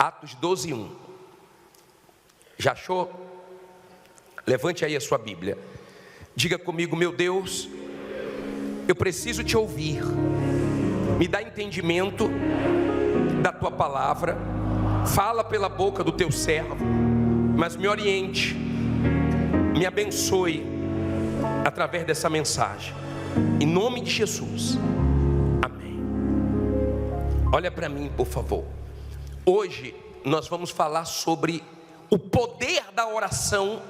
Atos 12:1. Já achou? Levante aí a sua Bíblia. Diga comigo: meu Deus, eu preciso te ouvir. Me dá entendimento da tua palavra. Fala pela boca do teu servo, mas me oriente, me abençoe através dessa mensagem. Em nome de Jesus. Amém. Olha para mim, por favor. Hoje nós vamos falar sobre o poder da oração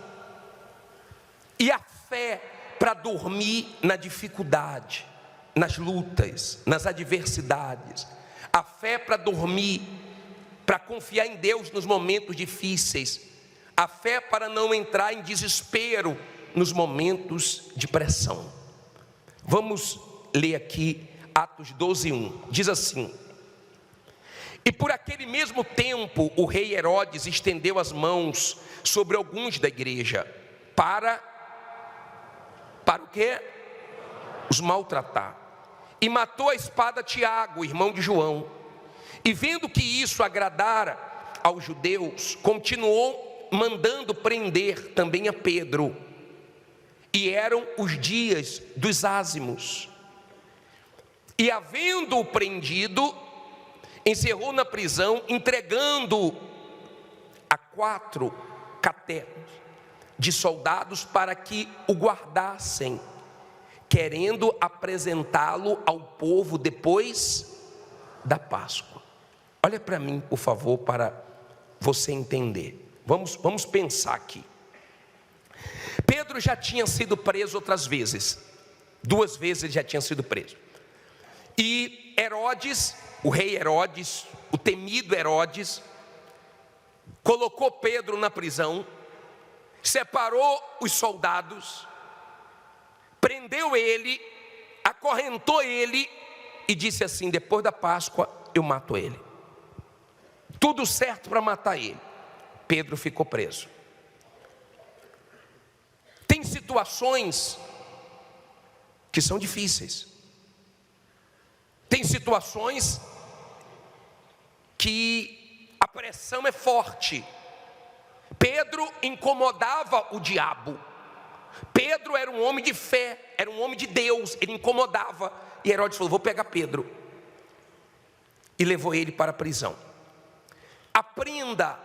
e a fé para dormir na dificuldade, nas lutas, nas adversidades. A fé para dormir, para confiar em Deus nos momentos difíceis. A fé para não entrar em desespero nos momentos de pressão. Vamos ler aqui Atos 12:1. Diz assim: e por aquele mesmo tempo o rei Herodes estendeu as mãos sobre alguns da igreja para o quê? Os maltratar. E matou a espada Tiago, irmão de João. E vendo que isso agradara aos judeus, continuou mandando prender também a Pedro. E eram os dias dos ázimos. E havendo-o prendido, encerrou na prisão, entregando-o a 4 caternos de soldados para que o guardassem, querendo apresentá-lo ao povo depois da Páscoa. Olha para mim, por favor, para você entender. Vamos pensar aqui. Pedro já tinha sido preso outras vezes. 2 vezes ele já tinha sido preso. E Herodes, o rei Herodes, o temido Herodes, colocou Pedro na prisão, separou os soldados, prendeu ele, acorrentou ele e disse assim: depois da Páscoa eu mato ele. Tudo certo para matar ele. Pedro ficou preso. Tem situações que são difíceis. Tem situações que a pressão é forte. Pedro incomodava o diabo. Pedro era um homem de fé, era um homem de Deus, ele incomodava. E Herodes falou: vou pegar Pedro. E levou ele para a prisão. Aprenda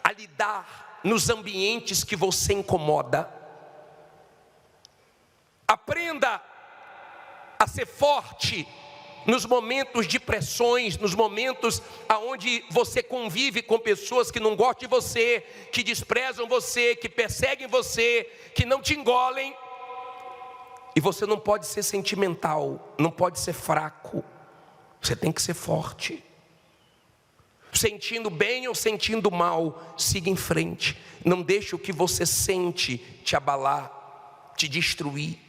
a lidar nos ambientes que você incomoda. Aprenda a ser forte nos momentos de pressões, nos momentos onde você convive com pessoas que não gostam de você, que desprezam você, que perseguem você, que não te engolem. E você não pode ser sentimental, não pode ser fraco. Você tem que ser forte. Sentindo bem ou sentindo mal, siga em frente. Não deixe o que você sente te abalar, te destruir.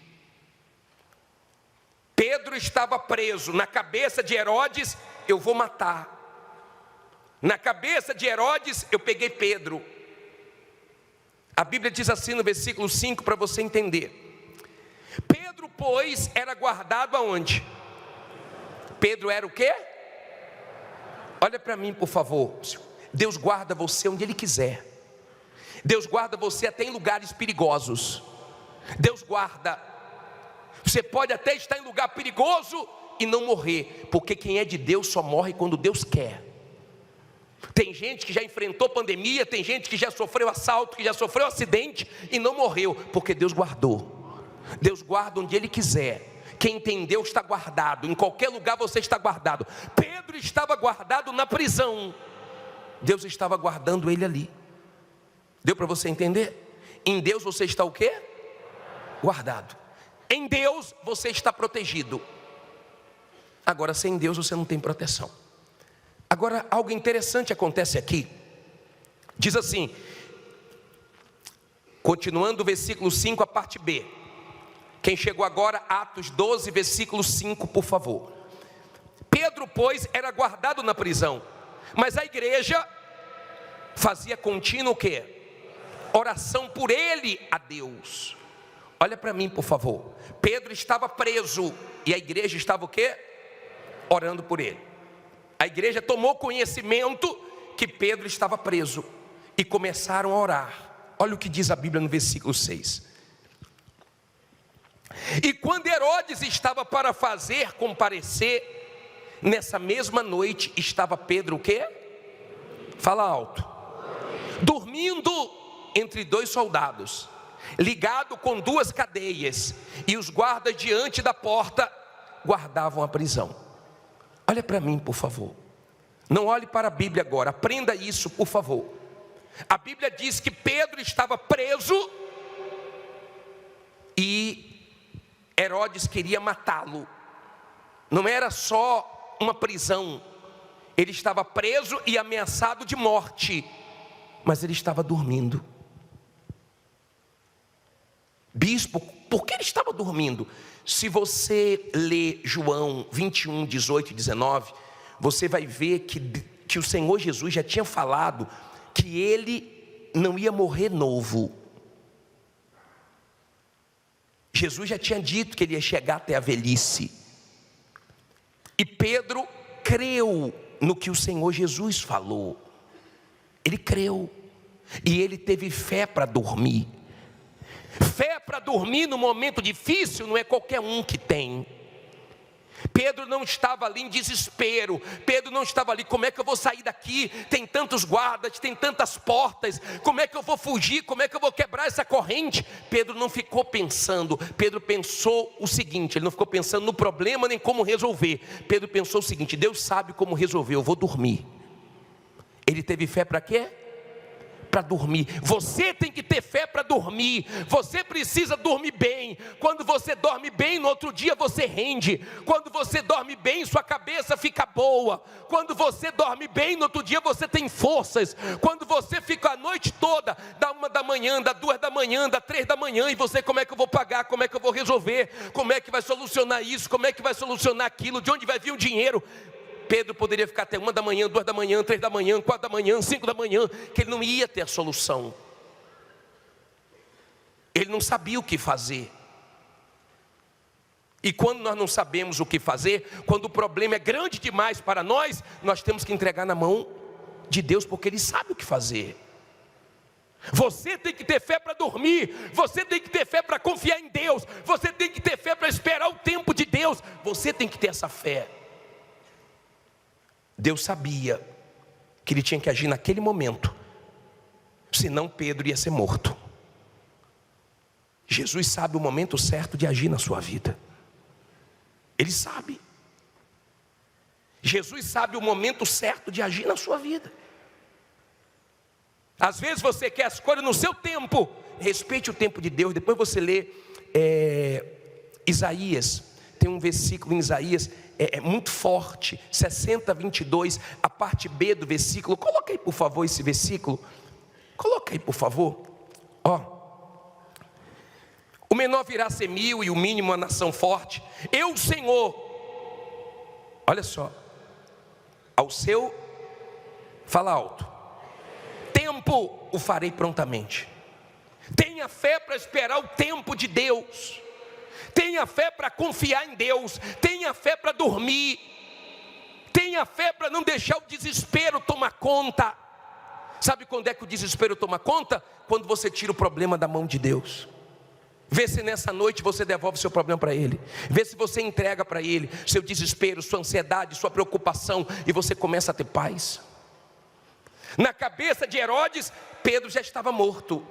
Pedro estava preso. Na cabeça de Herodes, eu vou matar. Na cabeça de Herodes, eu peguei Pedro. A Bíblia diz assim no versículo 5, para você entender. Pedro, pois, era guardado aonde? Pedro era o quê? Olha para mim, por favor. Deus guarda você onde Ele quiser. Deus guarda você até em lugares perigosos. Deus guarda. Você pode até estar em lugar perigoso e não morrer, porque quem é de Deus só morre quando Deus quer. Tem gente que já enfrentou pandemia, tem gente que já sofreu assalto, que já sofreu acidente e não morreu, porque Deus guardou. Deus guarda onde Ele quiser. Quem tem Deus está guardado, em qualquer lugar você está guardado. Pedro estava guardado na prisão, Deus estava guardando ele ali. Deu para você entender? Em Deus você está o quê? Guardado. Em Deus você está protegido. Agora, sem Deus você não tem proteção. Agora, algo interessante acontece aqui. Diz assim, continuando o versículo 5, a parte B. Quem chegou agora, Atos 12, versículo 5, por favor. Pedro, pois, era guardado na prisão, mas a igreja fazia contínuo o quê? Oração por ele a Deus. Olha para mim, por favor. Pedro estava preso e a igreja estava o quê? Orando por ele. A igreja tomou conhecimento que Pedro estava preso e começaram a orar. Olha o que diz a Bíblia no versículo 6. E quando Herodes estava para fazer comparecer, nessa mesma noite estava Pedro o quê? Fala alto. Dormindo entre 2 soldados, ligado com 2 cadeias, e os guardas diante da porta guardavam a prisão. Olha para mim, por favor. Não olhe para a Bíblia agora, aprenda isso, por favor. A Bíblia diz que Pedro estava preso e Herodes queria matá-lo. Não era só uma prisão, ele estava preso e ameaçado de morte, mas ele estava dormindo. Bispo, por que ele estava dormindo? Se você ler João 21, 18 e 19, você vai ver que o Senhor Jesus já tinha falado que ele não ia morrer novo. Jesus já tinha dito que ele ia chegar até a velhice. E Pedro creu no que o Senhor Jesus falou. Ele creu. E ele teve fé para dormir. Fé para dormir no momento difícil não é qualquer um que tem. Pedro não estava ali em desespero. Pedro não estava ali, como é que eu vou sair daqui? Tem tantos guardas, tem tantas portas. Como é que eu vou fugir? Como é que eu vou quebrar essa corrente? Pedro não ficou pensando. Pedro pensou o seguinte, ele não ficou pensando no problema nem como resolver. Pedro pensou o seguinte: Deus sabe como resolver, eu vou dormir. Ele teve fé para quê? Para dormir. Você tem que ter fé para dormir. Você precisa dormir bem. Quando você dorme bem, no outro dia você rende. Quando você dorme bem, sua cabeça fica boa. Quando você dorme bem, no outro dia você tem forças. Quando você fica a noite toda, da 1 da manhã, da 2 da manhã, da 3 da manhã, e você, como é que eu vou pagar? Como é que eu vou resolver? Como é que vai solucionar isso? Como é que vai solucionar aquilo? De onde vai vir o dinheiro? Pedro poderia ficar até 1 da manhã, 2 da manhã, 3 da manhã, 4 da manhã, 5 da manhã, que ele não ia ter a solução. Ele não sabia o que fazer. E quando nós não sabemos o que fazer, quando o problema é grande demais para nós, nós temos que entregar na mão de Deus, porque Ele sabe o que fazer. Você tem que ter fé para dormir, você tem que ter fé para confiar em Deus, você tem que ter fé para esperar o tempo de Deus, você tem que ter essa fé. Deus sabia que ele tinha que agir naquele momento, senão Pedro ia ser morto. Jesus sabe o momento certo de agir na sua vida. Ele sabe. Jesus sabe o momento certo de agir na sua vida. Às vezes você quer as coisas no seu tempo. Respeite o tempo de Deus. Depois você lê Isaías. Tem um versículo em Isaías muito forte, 60:22, a parte B do versículo. Coloca aí por favor esse versículo. Coloca aí por favor. O menor virá a ser 1000 e o mínimo a nação forte. Eu, Senhor, olha só, ao seu, fala alto, tempo o farei prontamente. Tenha fé para esperar o tempo de Deus. Tenha fé para confiar em Deus. Tenha fé para dormir. Tenha fé para não deixar o desespero tomar conta. Sabe quando é que o desespero toma conta? Quando você tira o problema da mão de Deus. Vê se nessa noite você devolve seu problema para Ele. Vê se você entrega para Ele seu desespero, sua ansiedade, sua preocupação, e você começa a ter paz. Na cabeça de Herodes, Pedro já estava morto.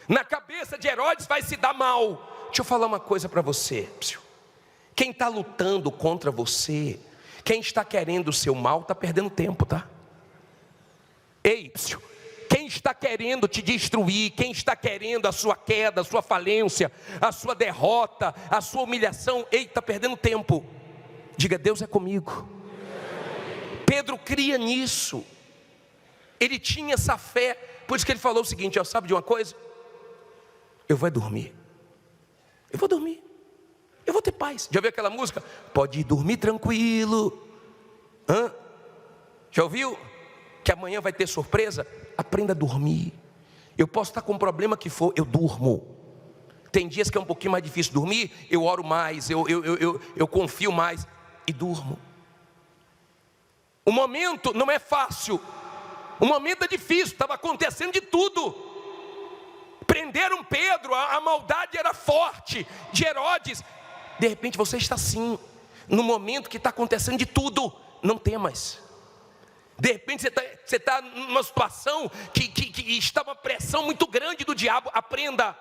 Na cabeça de Herodes vai se dar mal. Deixa eu falar uma coisa para você. Quem está lutando contra você, quem está querendo o seu mal, está perdendo tempo, tá? Ei, quem está querendo te destruir, quem está querendo a sua queda, a sua falência, a sua derrota, a sua humilhação, ei, está perdendo tempo. Diga, Deus é comigo. Pedro cria nisso. Ele tinha essa fé. Por isso que ele falou o seguinte: sabe de uma coisa? Eu vou dormir. Eu vou dormir. Eu vou ter paz. Já ouviu aquela música? Pode dormir tranquilo. Já ouviu? Que amanhã vai ter surpresa? Aprenda a dormir. Eu posso estar com o problema que for, eu durmo. Tem dias que é um pouquinho mais difícil dormir, eu oro mais, eu confio mais e durmo. O momento não é fácil, O momento é difícil, estava acontecendo de tudo. Prenderam Pedro, a maldade era forte, de Herodes. De repente você está assim, no momento que está acontecendo de tudo. Não temas. De repente você está numa situação que está uma pressão muito grande do diabo. Aprenda.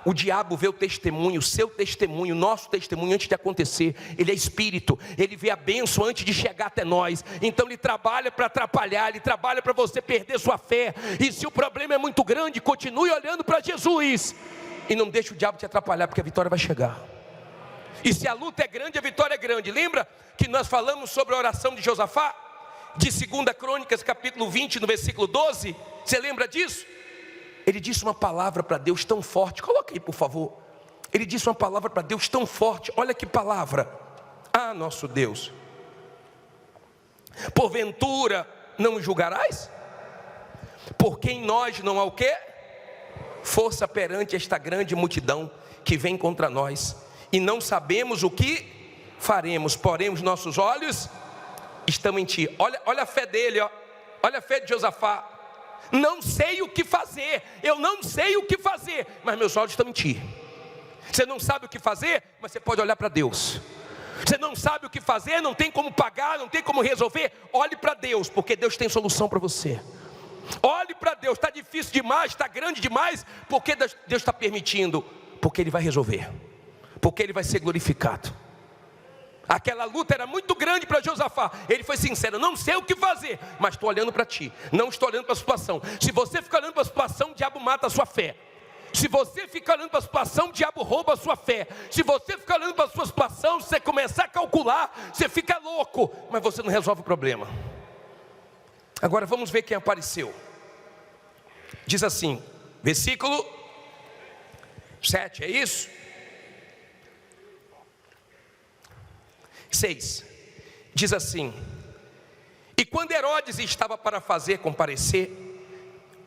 O diabo vê o testemunho, o seu testemunho, o nosso testemunho antes de acontecer. Ele é espírito, ele vê a bênção antes de chegar até nós. Então ele trabalha para atrapalhar, ele trabalha para você perder sua fé. E se o problema é muito grande, continue olhando para Jesus e não deixe o diabo te atrapalhar, porque a vitória vai chegar. E se a luta é grande, a vitória é grande. Lembra que nós falamos sobre a oração de Josafá? De 2 Crônicas capítulo 20, no versículo 12. Você lembra disso? Ele disse uma palavra para Deus tão forte. Coloca aí, por favor. Ele disse uma palavra para Deus tão forte. Olha que palavra. Ah, nosso Deus, porventura não julgarás? Porque em nós não há o quê? Força perante esta grande multidão que vem contra nós. E não sabemos o que faremos. Porém os nossos olhos estão em ti. Olha a fé dele, ó. Olha a fé de Josafá. Não sei o que fazer, eu não sei o que fazer, mas meus olhos estão em ti. Você não sabe o que fazer, mas você pode olhar para Deus. Você não sabe o que fazer, não tem como pagar, não tem como resolver. Olhe para Deus, porque Deus tem solução para você. Olhe para Deus, está difícil demais, está grande demais, porque Deus está permitindo, porque Ele vai resolver, porque Ele vai ser glorificado. Aquela luta era muito grande para Josafá. Ele foi sincero, não sei o que fazer, mas estou olhando para ti, não estou olhando para a situação. Se você ficar olhando para a situação, o diabo mata a sua fé. Se você ficar olhando para a situação, o diabo rouba a sua fé. Se você ficar olhando para a sua situação, se você começar a calcular, você fica louco, mas você não resolve o problema. Agora vamos ver quem apareceu. Diz assim, versículo 7, é isso? 6, diz assim: e quando Herodes estava para fazer comparecer,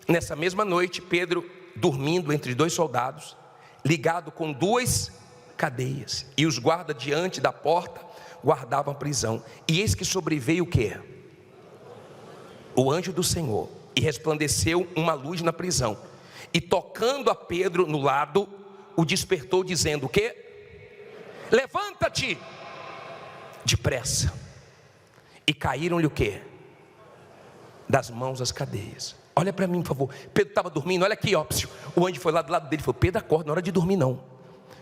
nessa mesma noite, Pedro, dormindo entre 2 soldados, ligado com 2 cadeias, e os guardas diante da porta guardavam a prisão. E eis que sobreveio o quê? O anjo do Senhor, e resplandeceu uma luz na prisão, e tocando a Pedro no lado, o despertou, dizendo o quê? Levanta-te depressa. E caíram-lhe o quê? Das mãos as cadeias. Olha para mim, por favor. Pedro estava dormindo, olha aqui, ó. O anjo foi lá do lado dele e falou: Pedro, acorda, não é hora de dormir não.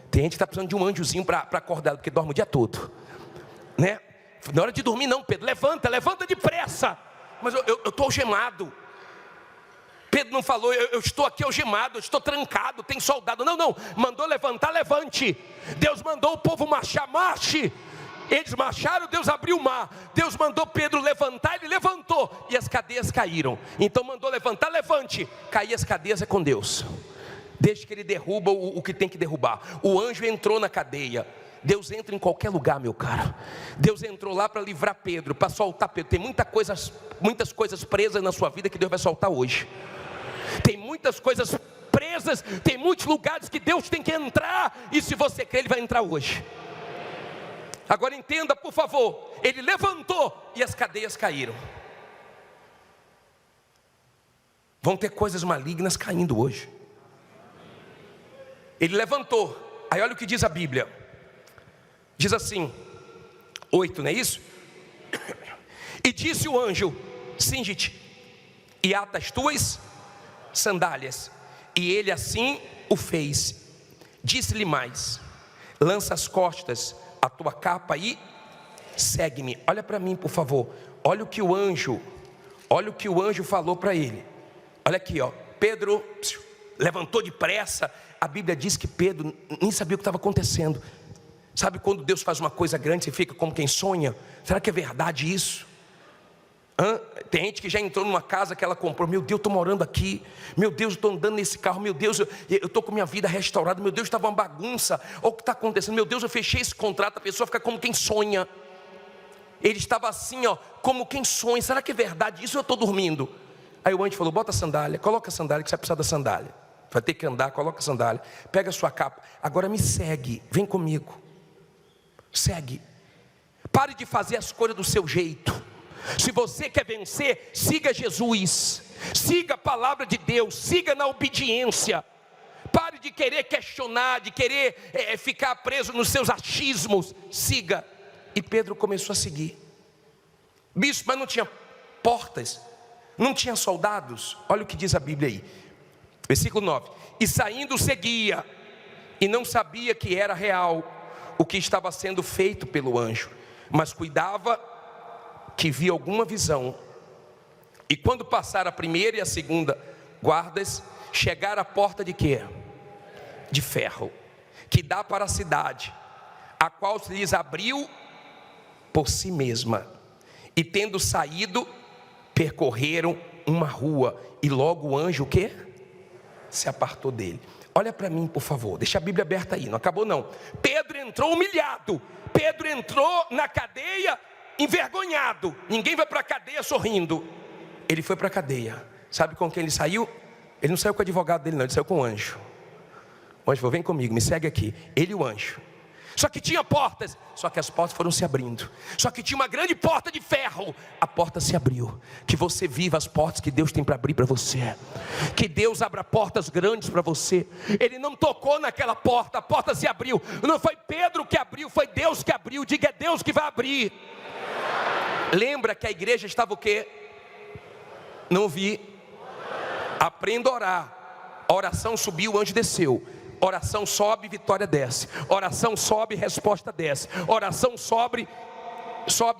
Tem gente que está precisando de um anjozinho para acordar, porque dorme o dia todo, né? Não é hora de dormir não, Pedro, levanta depressa. Mas eu estou algemado. Pedro não falou, eu estou aqui algemado, eu estou trancado, tem soldado. Não, mandou levantar, levante. Deus mandou o povo marchar, marche. Eles marcharam, Deus abriu o mar. Deus mandou Pedro levantar, ele levantou, e as cadeias caíram. Então mandou levantar, levante. Cair as cadeias é com Deus. Desde que ele derruba o que tem que derrubar. O anjo entrou na cadeia. Deus entra em qualquer lugar, meu caro. Deus entrou lá para livrar Pedro, para soltar Pedro. Tem muitas coisas presas na sua vida que Deus vai soltar hoje. Tem muitas coisas presas, tem muitos lugares que Deus tem que entrar, e se você crer, Ele vai entrar hoje. Agora entenda, por favor. Ele levantou e as cadeias caíram. Vão ter coisas malignas caindo hoje. Ele levantou. Aí olha o que diz a Bíblia. Diz assim, 8, não é isso? E disse o anjo: cinge-te e ata as tuas sandálias. E ele assim o fez. Disse-lhe mais: lança as costas a tua capa e segue-me. Olha para mim, por favor. Olha o que o anjo falou para ele. Olha aqui, ó. Pedro levantou depressa. A Bíblia diz que Pedro nem sabia o que estava acontecendo. Sabe quando Deus faz uma coisa grande, você fica como quem sonha? Será que é verdade isso? Tem gente que já entrou numa casa que ela comprou. Meu Deus, estou morando aqui. Meu Deus, estou andando nesse carro. Meu Deus, eu estou com minha vida restaurada. Meu Deus, estava uma bagunça. Olha o que está acontecendo. Meu Deus, eu fechei esse contrato. A pessoa fica como quem sonha. Ele estava assim, ó, como quem sonha. Será que é verdade isso? Eu estou dormindo. Aí o anjo falou: bota a sandália, coloca a sandália, que você vai precisar da sandália. Vai ter que andar, coloca a sandália, pega a sua capa. Agora me segue, vem comigo. Segue. Pare de fazer as coisas do seu jeito. Se você quer vencer, siga Jesus, siga a palavra de Deus, siga na obediência. Pare de querer questionar, de querer ficar preso nos seus achismos. Siga. E Pedro começou a seguir. Bispo, mas não tinha portas, não tinha soldados. Olha o que diz a Bíblia aí, versículo 9: e saindo seguia, e não sabia que era real o que estava sendo feito pelo anjo, mas cuidava que via alguma visão. E quando passaram a primeira e a segunda guardas, chegaram à porta de quê? De ferro, que dá para a cidade, a qual se lhes abriu por si mesma. E tendo saído, percorreram uma rua, e logo o anjo o quê? Se apartou dele. Olha para mim, por favor, deixa a Bíblia aberta aí, não acabou não. Pedro entrou humilhado, Pedro entrou na cadeia envergonhado. Ninguém vai para a cadeia sorrindo. Ele foi para a cadeia. Sabe com quem ele saiu? Ele não saiu com o advogado dele não, ele saiu com o anjo. O anjo falou: vem comigo, me segue aqui. Ele e o anjo. Só que tinha portas, só que as portas foram se abrindo. Só que tinha uma grande porta de ferro. A porta se abriu. Que você viva as portas que Deus tem para abrir para você. Que Deus abra portas grandes para você. Ele não tocou naquela porta, a porta se abriu. Não foi Pedro que abriu, foi Deus que abriu. Diga: é Deus que vai abrir. Lembra que a igreja estava o quê? Não vi. Aprenda a orar. A oração subiu, o anjo desceu. Oração sobe, vitória desce. Oração sobe, resposta desce. Oração sobe,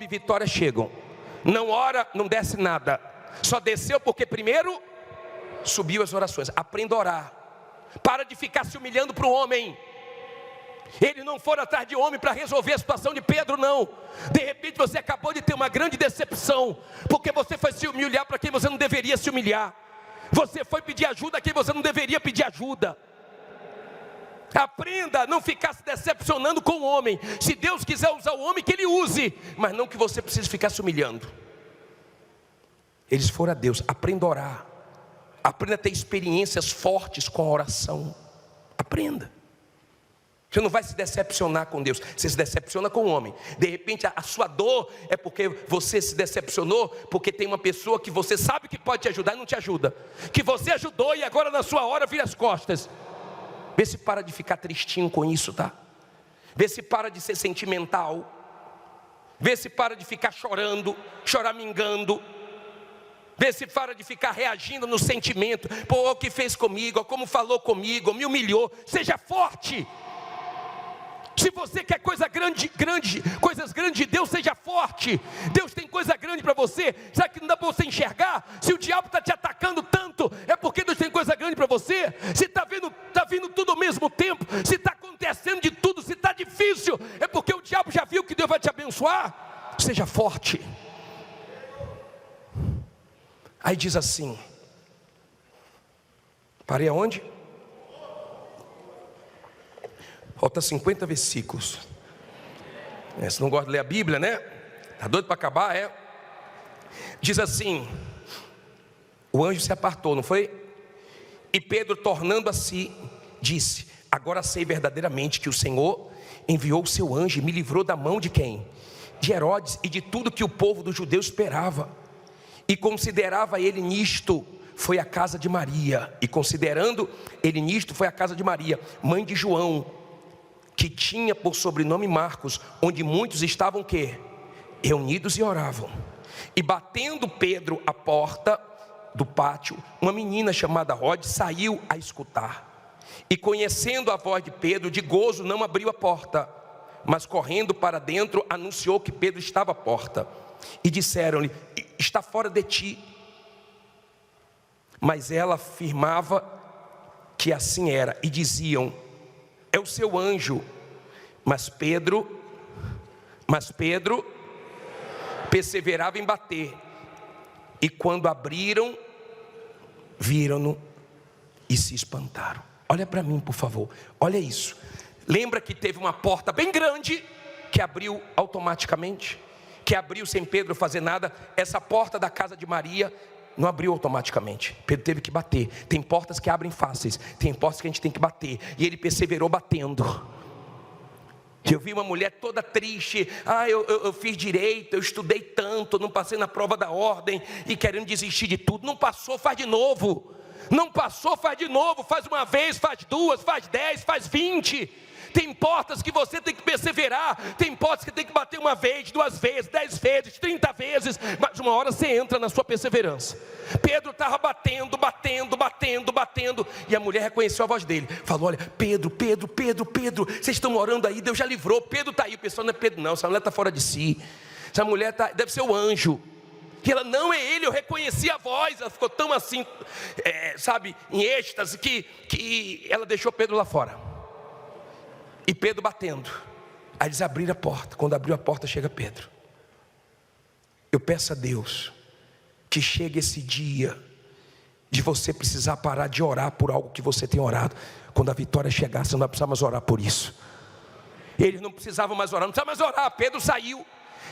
vitórias chegam. Não ora, não desce nada. Só desceu porque primeiro subiu as orações. Aprenda a orar. Para de ficar se humilhando para o homem. Ele não foi atrás de homem para resolver a situação de Pedro, não. De repente você acabou de ter uma grande decepção, porque você foi se humilhar para quem você não deveria se humilhar. Você foi pedir ajuda a quem você não deveria pedir ajuda. Aprenda a não ficar se decepcionando com o homem. Se Deus quiser usar o homem, que Ele use, mas não que você precise ficar se humilhando. Eles foram a Deus. Aprenda a orar. Aprenda a ter experiências fortes com a oração. Aprenda. Você não vai se decepcionar com Deus, você se decepciona com o homem. De repente a sua dor é porque você se decepcionou, porque tem uma pessoa que você sabe que pode te ajudar e não te ajuda. Que você ajudou e agora na sua hora vira as costas. Vê se para de ficar tristinho com isso, tá? Vê se para de ser sentimental. Vê se para de ficar chorando, choramingando. Vê se para de ficar reagindo no sentimento. Pô, o que fez comigo, como falou comigo, me humilhou. Seja forte. Se você quer coisa grande, coisas grandes de Deus, seja forte. Deus tem coisa grande para você. Será que não dá para você enxergar? Se o diabo está te atacando tanto, é porque Deus tem coisa grande para você. Se está vindo tudo ao mesmo tempo, se está acontecendo de tudo, se está difícil, é porque o diabo já viu que Deus vai te abençoar. Seja forte. Aí diz assim, parei aonde? Falta 50 versículos. Você não gosta de ler a Bíblia, né? Está doido para acabar, é? Diz assim, o anjo se apartou, não foi? E Pedro, tornando a si, disse: agora sei verdadeiramente que o Senhor enviou o seu anjo e me livrou da mão de quem? De Herodes e de tudo que o povo dos judeus esperava. E considerava ele nisto, foi a casa de Maria. E considerando ele nisto, foi a casa de Maria, mãe de João, que tinha por sobrenome Marcos, onde muitos estavam quê? Reunidos e oravam. E batendo Pedro à porta do pátio, uma menina chamada Rode saiu a escutar. E conhecendo a voz de Pedro, de gozo não abriu a porta, mas correndo para dentro, anunciou que Pedro estava à porta. E disseram-lhe: está fora de ti. Mas ela afirmava que assim era, e diziam: é o seu anjo. Mas Pedro perseverava em bater. E quando abriram, viram-no e se espantaram. Olha para mim, por favor. Olha isso. Lembra que teve uma porta bem grande que abriu automaticamente? Que abriu sem Pedro fazer nada. Essa porta da casa de Maria não abriu automaticamente. Pedro teve que bater. Tem portas que abrem fáceis, tem portas que a gente tem que bater. E ele perseverou batendo. Eu vi uma mulher toda triste. Eu fiz direito, eu estudei tanto, não passei na prova da ordem, e querendo desistir de tudo. Não passou, faz de novo. Não passou, faz de novo. Faz uma vez, faz duas, faz 10, faz 20. Tem portas que você tem que perseverar. Tem portas que tem que bater uma vez, 2 vezes, 10 vezes, 30 vezes. Mas uma hora você entra na sua perseverança. Pedro estava batendo. E a mulher reconheceu a voz dele. Falou: olha, Pedro, vocês estão orando aí, Deus já livrou. Pedro está aí. O pessoal: não é Pedro não, essa mulher está fora de si. Essa mulher deve ser o anjo. E ela: não é ele, eu reconheci a voz. Ela ficou tão assim, em êxtase, que ela deixou Pedro lá fora. E Pedro batendo. Aí eles abriram a porta. Quando abriu a porta, chega Pedro. Eu peço a Deus que chegue esse dia de você precisar parar de orar por algo que você tem orado. Quando a vitória chegar, você não vai precisar mais orar por isso. Eles não precisavam mais orar, não precisava mais orar. Pedro saiu.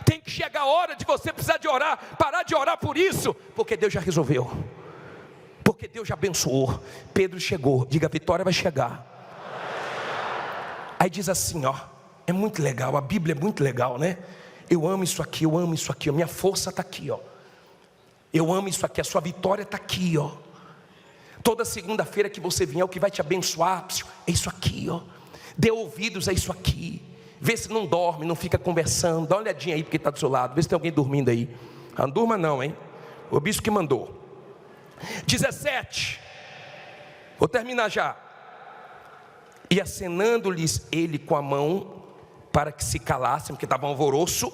Tem que chegar a hora de você precisar de orar, parar de orar por isso, porque Deus já resolveu, porque Deus já abençoou. Pedro chegou. Diga: a vitória vai chegar. Aí diz assim, é muito legal, a Bíblia é muito legal, né? Eu amo isso aqui, a minha força está aqui, eu amo isso aqui, a sua vitória está aqui, toda segunda-feira que você vier, o que vai te abençoar é isso aqui, dê ouvidos a isso aqui. Vê se não dorme, não fica conversando. Dá uma olhadinha aí porque está do seu lado, vê se tem alguém dormindo aí. Não durma não, hein? O bispo que mandou. 17, vou terminar já. E acenando-lhes ele com a mão para que se calassem, porque estava um alvoroço,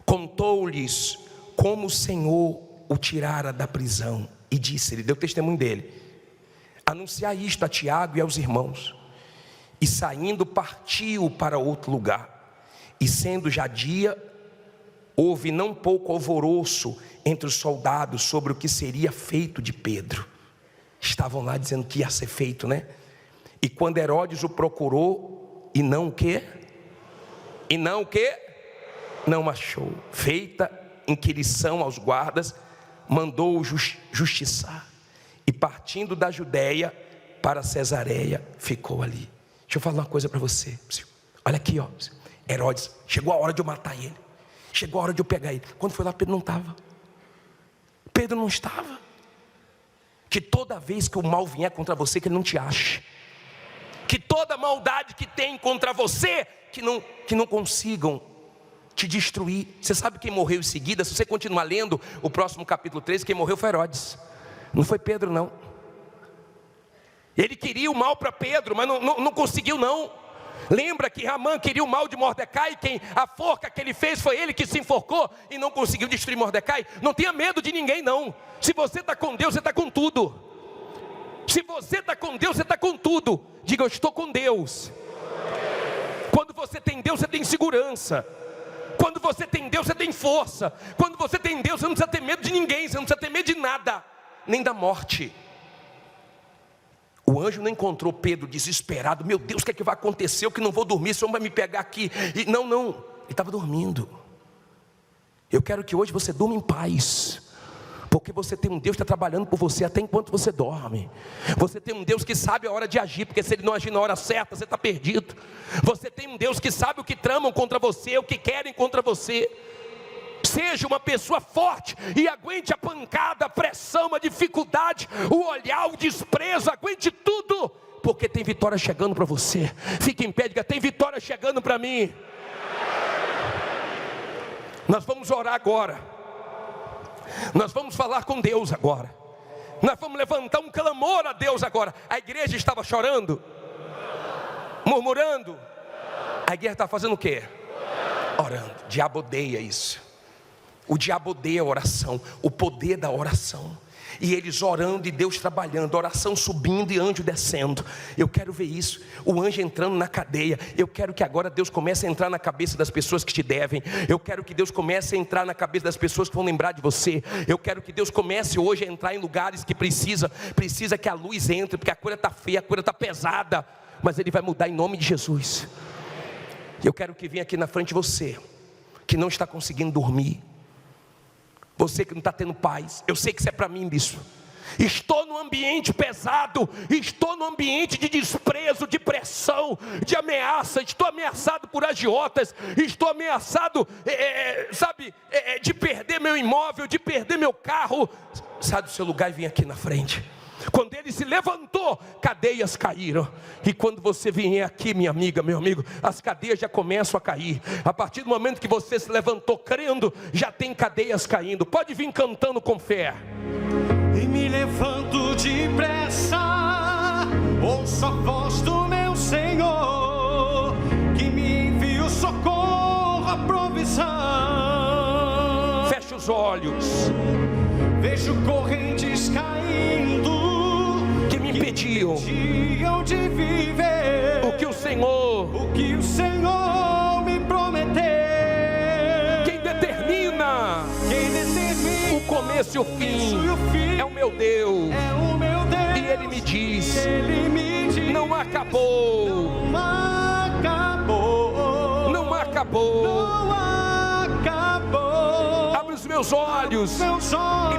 contou-lhes como o Senhor o tirara da prisão, e disse, ele deu testemunho dele: anunciar isto a Tiago e aos irmãos. E saindo partiu para outro lugar, e sendo já dia, houve não pouco alvoroço entre os soldados sobre o que seria feito de Pedro. Estavam lá dizendo que ia ser feito, né? E quando Herodes o procurou, e não o quê? Não achou. Feita inquirição aos guardas, mandou-o justiçar. E partindo da Judéia para Cesareia, ficou ali. Deixa eu falar uma coisa para você. Olha aqui, Herodes, chegou a hora de eu matar ele. Chegou a hora de eu pegar ele. Quando foi lá, Pedro não estava. Pedro não estava. Que toda vez que o mal vier contra você, que ele não te ache. Que toda maldade que tem contra você, que não consigam te destruir. Você sabe quem morreu em seguida? Se você continuar lendo o próximo capítulo 13, quem morreu foi Herodes. Não foi Pedro não. Ele queria o mal para Pedro, mas não conseguiu não. Lembra que Ramã queria o mal de Mordecai? A forca que ele fez foi ele que se enforcou e não conseguiu destruir Mordecai. Não tenha medo de ninguém não. Se você está com Deus, você está com tudo. Se você está com Deus, você está com tudo. Diga: eu estou com Deus. Quando você tem Deus, você tem segurança. Quando você tem Deus, você tem força. Quando você tem Deus, você não precisa ter medo de ninguém. Você não precisa ter medo de nada, nem da morte. O anjo não encontrou Pedro desesperado. Meu Deus, o que é que vai acontecer? Eu que não vou dormir, o Senhor vai me pegar aqui. Não, ele estava dormindo. Eu quero que hoje você durma em paz, porque você tem um Deus que está trabalhando por você até enquanto você dorme. Você tem um Deus que sabe a hora de agir, porque se Ele não agir na hora certa, você está perdido. Você tem um Deus que sabe o que tramam contra você, o que querem contra você. Seja uma pessoa forte e aguente a pancada, a pressão, a dificuldade, o olhar, o desprezo, aguente tudo, porque tem vitória chegando para você. Fique em pé e diga: tem vitória chegando para mim. Nós vamos orar agora. Nós vamos falar com Deus agora. Nós vamos levantar um clamor a Deus agora. A igreja estava chorando? Murmurando? A igreja está fazendo o quê? Orando. O diabo odeia isso. O diabo odeia a oração, o poder da oração. E eles orando e Deus trabalhando, oração subindo e anjo descendo. Eu quero ver isso, o anjo entrando na cadeia. Eu quero que agora Deus comece a entrar na cabeça das pessoas que te devem. Eu quero que Deus comece a entrar na cabeça das pessoas que vão lembrar de você. Eu quero que Deus comece hoje a entrar em lugares que precisa que a luz entre, porque a coisa está feia, a coisa está pesada, mas Ele vai mudar em nome de Jesus. Eu quero que venha aqui na frente você, que não está conseguindo dormir, você que não está tendo paz. Eu sei que isso é para mim, bispo. Estou num ambiente pesado, estou num ambiente de desprezo, de pressão, de ameaça. Estou ameaçado por agiotas, estou ameaçado, de perder meu imóvel, de perder meu carro. Sai do seu lugar e vem aqui na frente. Quando ele se levantou, cadeias caíram. E quando você vier aqui, minha amiga, meu amigo, as cadeias já começam a cair. A partir do momento que você se levantou crendo, já tem cadeias caindo. Pode vir cantando com fé. E me levanto depressa, ouço a voz do meu Senhor, que me envia o socorro, a provisão. Feche os olhos. Vejo correntes caindo, que me impediam de viver o que o Senhor me prometeu. Quem determina o começo e o fim é o meu Deus. E Ele me diz, não acabou. Não acabou. Abre os meus olhos e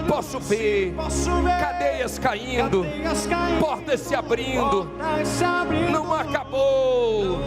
posso ver cadeias caindo, portas se abrindo. Não acabou.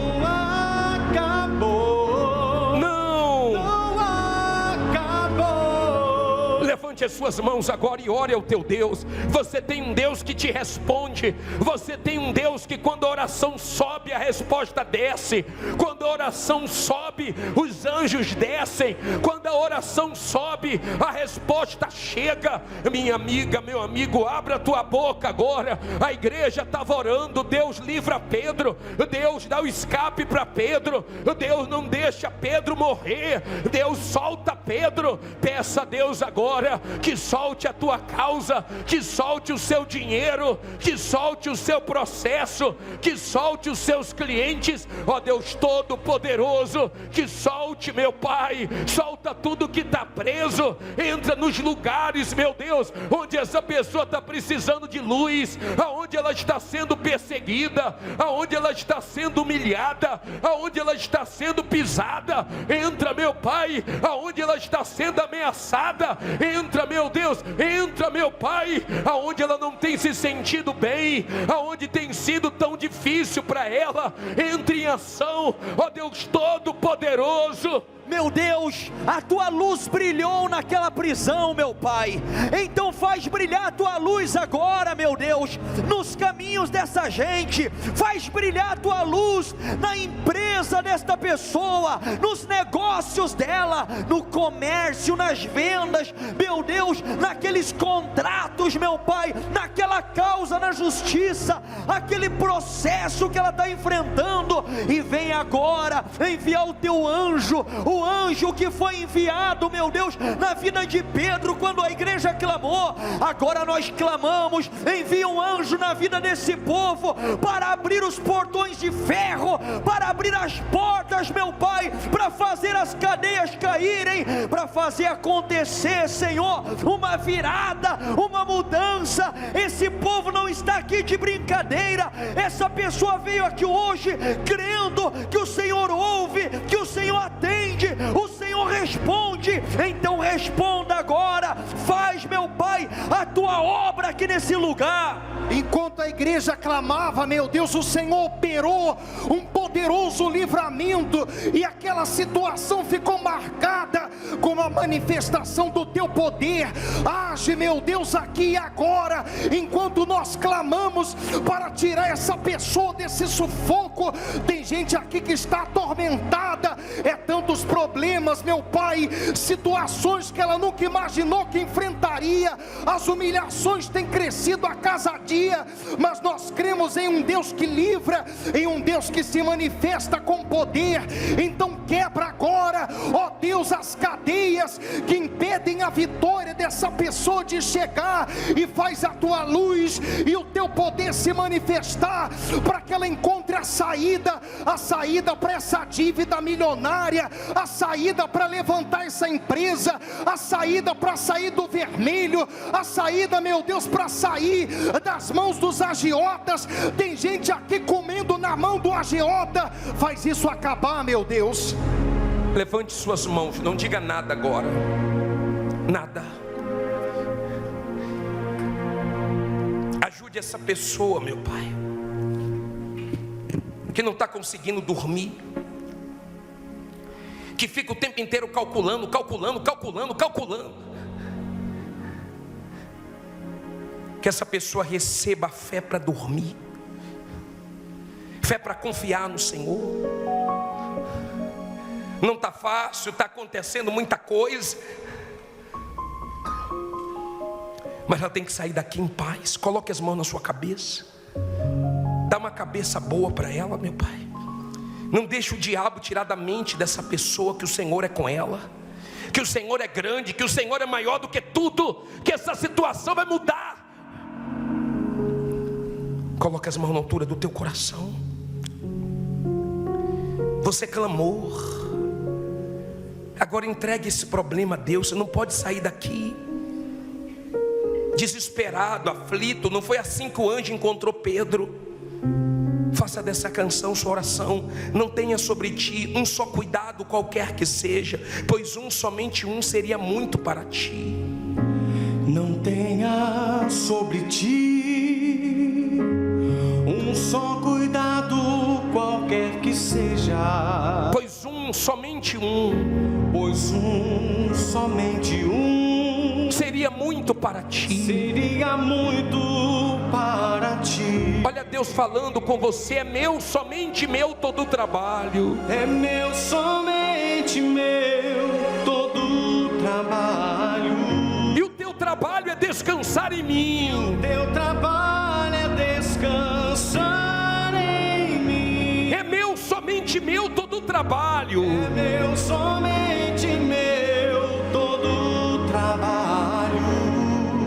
Levante as suas mãos agora e ore ao teu Deus. Você tem um Deus que te responde. Você tem um Deus que quando a oração sobe, a resposta desce. Quando a oração sobe, os anjos descem. Quando a oração sobe, a resposta chega. Minha amiga, meu amigo, abra a tua boca agora. A igreja estava orando. Deus livra Pedro. Deus dá o escape para Pedro. Deus não deixa Pedro morrer. Deus solta Pedro. Peça a Deus agora que solte a tua causa, que solte o seu dinheiro, que solte o seu processo, que solte os seus clientes, ó Deus Todo-Poderoso, que solte, meu Pai, solta tudo que está preso, entra nos lugares, meu Deus, onde essa pessoa está precisando de luz, aonde ela está sendo perseguida, aonde ela está sendo humilhada, aonde ela está sendo pisada, entra, meu Pai, aonde ela está sendo ameaçada, entra, meu Deus, entra, meu Pai, aonde ela não tem se sentido bem, aonde tem sido tão difícil para ela, entre em ação, ó Deus Todo-Poderoso. Meu Deus, a tua luz brilhou naquela prisão, meu Pai. Então faz brilhar a tua luz agora, meu Deus, nos caminhos dessa gente. Faz brilhar a tua luz na empresa desta pessoa, nos negócios dela, no comércio, nas vendas, meu Deus, naqueles contratos, meu Pai, naquela causa na justiça, aquele processo que ela está enfrentando. E vem agora enviar o teu anjo, o anjo que foi enviado, meu Deus, na vida de Pedro, quando a igreja clamou. Agora nós clamamos, envia um anjo na vida desse povo, para abrir os portões de ferro, para abrir as portas, meu Pai, para fazer as cadeias caírem, para fazer acontecer, Senhor, uma virada, uma mudança. Esse povo não está aqui de brincadeira, essa pessoa veio aqui hoje crendo que o Senhor ouve, que o Senhor atende, o Senhor responde. Então responda agora, faz, meu Pai, a tua obra aqui nesse lugar. Enquanto a igreja clamava, meu Deus, o Senhor operou um poderoso livramento, e aquela situação ficou marcada com a manifestação do teu poder. Age, meu Deus, aqui e agora, enquanto nós clamamos para tirar essa pessoa desse sufoco. Tem gente aqui que está atormentada, é tantos problemas, meu Pai, situações que ela nunca imaginou que enfrentaria, as humilhações têm crescido a cada dia, mas nós cremos em um Deus que livra, em um Deus que se manifesta com poder. Então quebra agora, ó Deus, as cadeias que impedem a vitória dessa pessoa de chegar, e faz a tua luz e o teu poder se manifestar, para que ela encontre a saída para essa dívida milionária, a saída para levantar essa empresa, a saída para sair do vermelho, a saída, meu Deus, para sair das mãos dos agiotas. Tem gente aqui comendo na mão do agiota. Faz isso acabar, meu Deus. Levante suas mãos, não diga nada agora, nada. essa pessoa, meu Pai, que não está conseguindo dormir, que fica o tempo inteiro calculando, que essa pessoa receba a fé para dormir, fé para confiar no Senhor. Não está fácil, está acontecendo muita coisa, mas ela tem que sair daqui em paz. Coloque as mãos na sua cabeça, dá uma cabeça boa para ela, meu Pai. Não deixe o diabo tirar da mente dessa pessoa que o Senhor é com ela, que o Senhor é grande, que o Senhor é maior do que tudo, que essa situação vai mudar. Coloque as mãos na altura do teu coração. Você clamou, agora entregue esse problema a Deus. Você não pode sair daqui desesperado, aflito. Não foi assim que o anjo encontrou Pedro. Faça dessa canção sua oração. Não tenha sobre ti um só cuidado qualquer que seja, pois somente um seria muito para ti. Não tenha sobre ti um só cuidado qualquer que seja, pois somente um, somente um seria muito para ti. Seria muito para ti. Olha Deus falando com você: é meu, somente meu todo o trabalho. É meu, somente meu todo o trabalho. E o teu trabalho é descansar em mim. O teu trabalho é descansar em mim. É meu, somente meu todo o trabalho. É meu, somente meu todo o trabalho.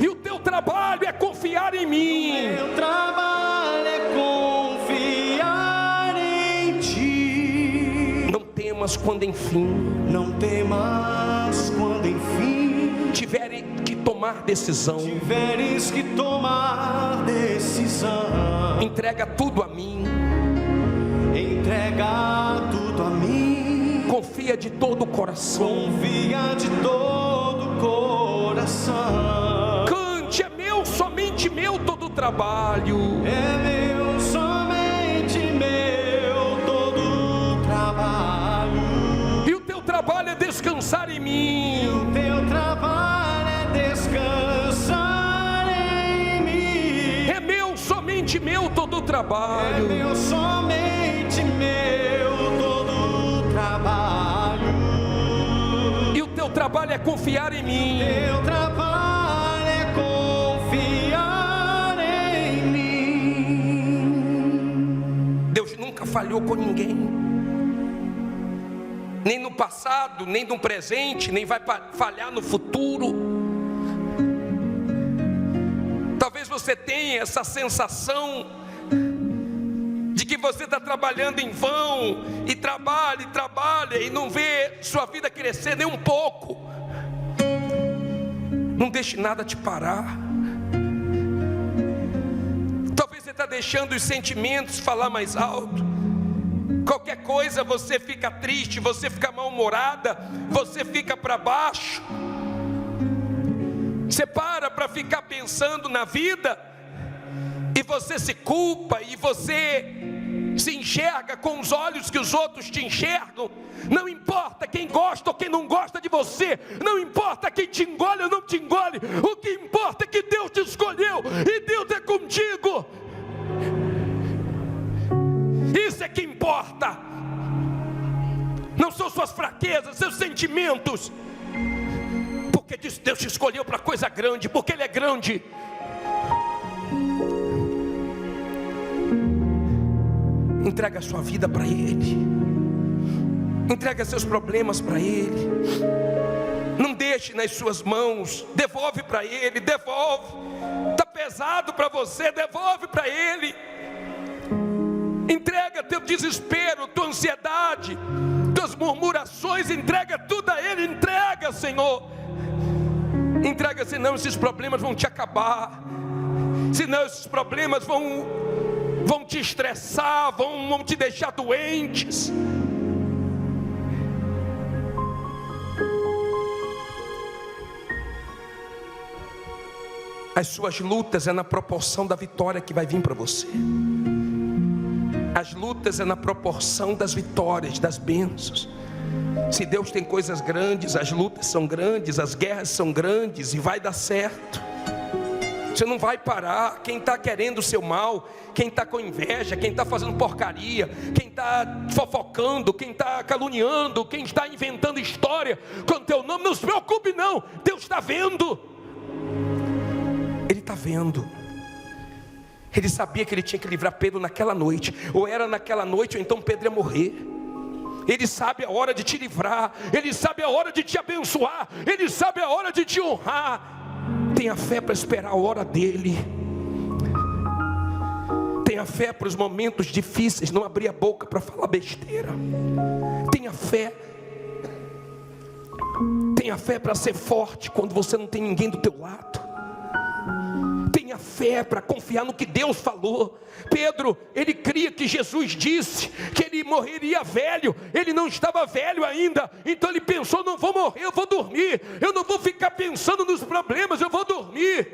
E o teu trabalho é confiar em mim. Meu trabalho é confiar em ti. Não temas quando enfim, não temas quando enfim tiveres que tomar decisão. Tiveres que tomar decisão. Entrega tudo a mim. Entrega tudo a mim. Confia de todo o coração. Confia de todo o coração. Cante: é meu, somente meu todo o trabalho. É meu, somente meu todo o trabalho. E o teu trabalho é descansar em mim. E o teu trabalho é descansar em mim. É meu, somente meu todo o trabalho. É meu, somente meu todo o trabalho. E o teu trabalho é confiar em mim. Teu trabalho é confiar em mim. Deus nunca falhou com ninguém, nem no passado, nem no presente, nem vai falhar no futuro. Talvez você tenha essa sensação de que você está trabalhando em vão, e trabalha e não vê sua vida crescer nem um pouco. Não deixe nada te parar. Talvez você está deixando os sentimentos falar mais alto. Qualquer coisa você fica triste, você fica mal-humorada, você fica para baixo. Você para ficar pensando na vida, e você se culpa, e você se enxerga com os olhos que os outros te enxergam. Não importa quem gosta ou quem não gosta de você, não importa quem te engole ou não te engole, o que importa é que Deus te escolheu, e Deus é contigo. Isso é que importa. Não são suas fraquezas, seus sentimentos. Porque Deus te escolheu para coisa grande, porque Ele é grande. Entrega a sua vida para Ele. Entrega seus problemas para Ele. Não deixe nas suas mãos. Devolve para Ele, devolve. Está pesado para você, devolve para Ele. Entrega teu desespero, tua ansiedade, tuas murmurações, entrega tudo a Ele. Entrega, Senhor. Entrega, senão esses problemas vão te acabar. Senão esses problemas vão te estressar, vão te deixar doentes. As suas lutas é na proporção da vitória que vai vir para você. As lutas é na proporção das vitórias, das bênçãos. Se Deus tem coisas grandes, as lutas são grandes, as guerras são grandes e vai dar certo. Você não vai parar. Quem está querendo o seu mal, quem está com inveja, quem está fazendo porcaria, quem está fofocando, quem está caluniando, quem está inventando história com o teu nome, não se preocupe não, Deus está vendo. Ele está vendo. Ele sabia que ele tinha que livrar Pedro naquela noite. Ou era naquela noite, ou então Pedro ia morrer. Ele sabe a hora de te livrar. Ele sabe a hora de te abençoar. Ele sabe a hora de te honrar. Tenha fé para esperar a hora dele. Tenha fé para os momentos difíceis. Não abrir a boca para falar besteira. Tenha fé. Tenha fé para ser forte quando você não tem ninguém do teu lado. Tenha fé para confiar no que Deus falou. Pedro, ele cria que Jesus disse que ele morreria velho. Ele não estava velho ainda. Então ele pensou, não vou morrer, eu vou dormir. Eu não vou ficar pensando nos problemas, eu vou dormir.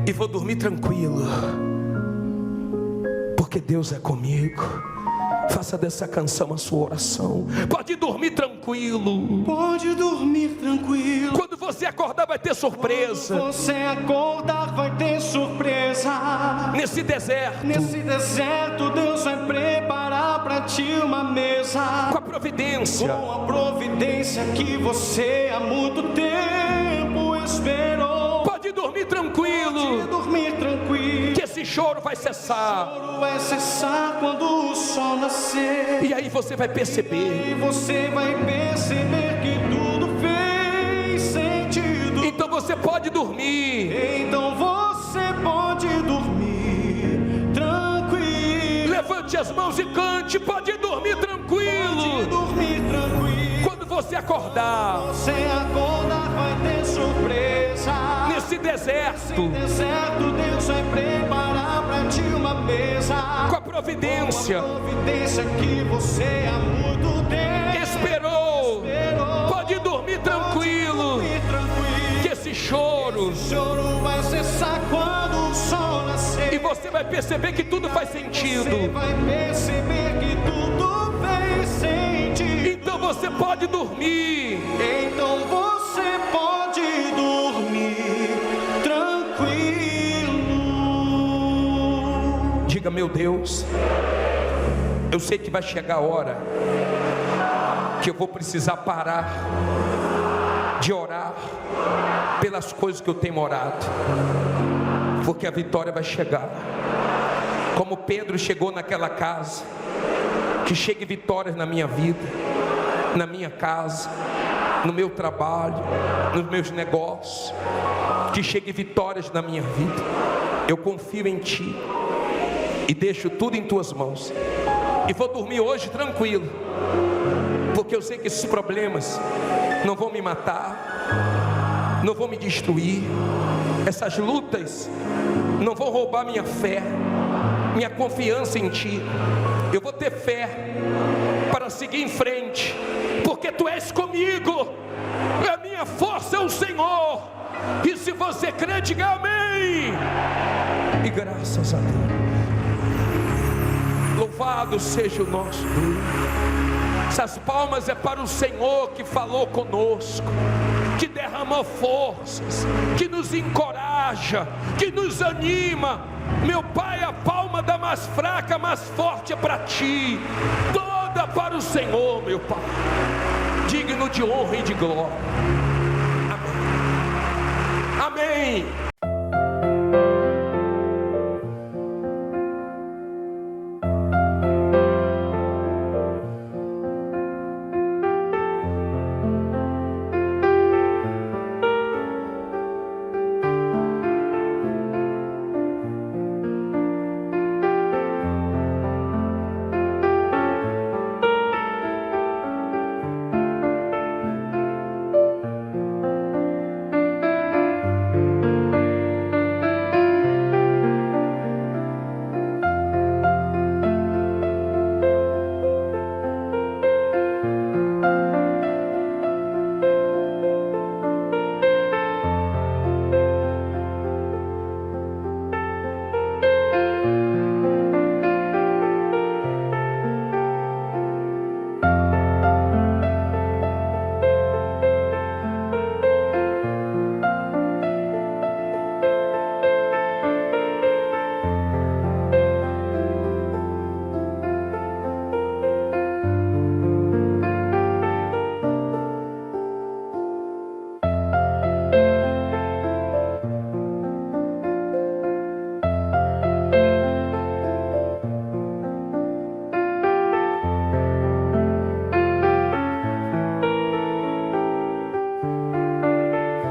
E vou dormir tranquilo. Porque Deus é comigo. Faça dessa canção a sua oração. Pode dormir tranquilo. Pode dormir tranquilo. Quando você acordar vai ter surpresa. Quando você acordar vai ter surpresa. Nesse deserto Deus vai preparar para ti uma mesa. Com a providência. Com a providência que você há muito tempo esperou. Pode dormir tranquilo. Pode dormir tranquilo. Que esse choro vai cessar. O choro vai cessar quando o sol nascer. E aí você vai perceber. E você vai perceber que tudo fez sentido. Então você pode dormir. Então você pode dormir tranquilo. Levante as mãos e cante. Pode dormir tranquilo. Pode dormir tranquilo. Quando você acordar. Você acordar vai ter surpresa. Nesse deserto. Deus vai preparar para ti uma mesa. Com a providência. Com a providência que você há muito tempo esperou. Pode dormir tranquilo. Que esse choro vai cessar quando o sol nascer. E você vai perceber que tudo faz sentido. Você vai perceber que tudo fez sentido. Então você pode dormir. Então você pode dormir tranquilo. Diga, meu Deus, eu sei que vai chegar a hora que eu vou precisar parar de orar pelas coisas que eu tenho orado, porque a vitória vai chegar. Como Pedro chegou naquela casa, que chegue vitórias na minha vida, na minha casa, no meu trabalho, nos meus negócios, que chegue vitórias na minha vida. Eu confio em Ti e deixo tudo em Tuas mãos. E vou dormir hoje tranquilo, porque eu sei que esses problemas não vão me matar, não vão me destruir. Essas lutas não vão roubar minha fé, minha confiança em Ti. Eu vou ter fé para seguir em frente, porque Tu és comigo. A minha força é o Senhor. E se você crê, diga amém. E graças a Deus. Louvado seja o nosso Deus. Essas palmas é para o Senhor que falou conosco, que derramou forças, que nos encoraja, que nos anima. Meu Pai, a palma da mais fraca, mais forte é para Ti. Toda para o Senhor, meu Pai, digno de honra e de glória. Amém. Amém.